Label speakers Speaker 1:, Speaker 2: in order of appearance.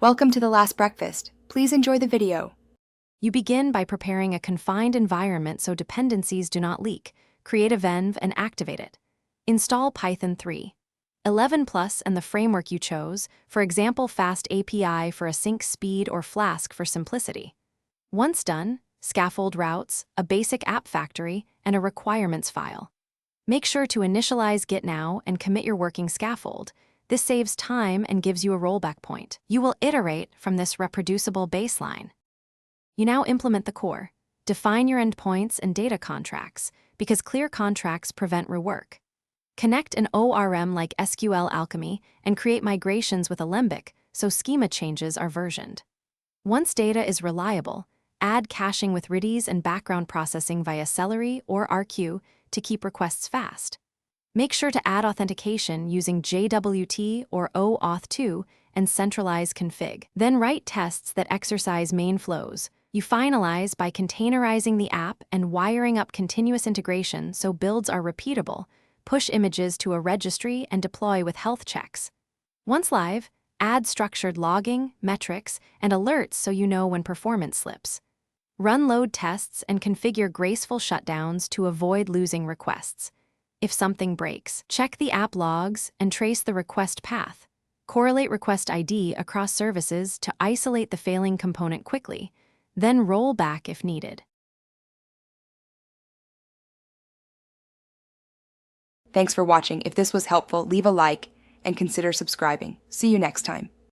Speaker 1: Welcome to the last breakfast. Please enjoy the video.
Speaker 2: You begin by preparing a confined environment so dependencies do not leak. Create a venv and activate it. Install Python 3. 11 Plus and the framework you chose, for example Fast API for async speed or Flask for simplicity. Once done, scaffold routes, a basic app factory, and a requirements file. Make sure to initialize Git now and commit your working scaffold. This saves time and gives you a rollback point. You will iterate from this reproducible baseline. You now implement the core. Define your endpoints and data contracts, because clear contracts prevent rework. Connect an ORM like SQL Alchemy and create migrations with Alembic so schema changes are versioned. Once data is reliable, add caching with Redis and background processing via Celery or RQ to keep requests fast. Make sure to add authentication using JWT or OAuth2 and centralize config. Then write tests that exercise main flows. You finalize by containerizing the app and wiring up continuous integration so builds are repeatable. Push images to a registry and deploy with health checks. Once live, add structured logging, metrics, and alerts so you know when performance slips. Run load tests and configure graceful shutdowns to avoid losing requests. If something breaks, check the app logs and trace the request path. Correlate request ID across services to isolate the failing component quickly, then roll back if needed.
Speaker 1: Thanks for watching. If this was helpful, leave a like and consider subscribing. See you next time.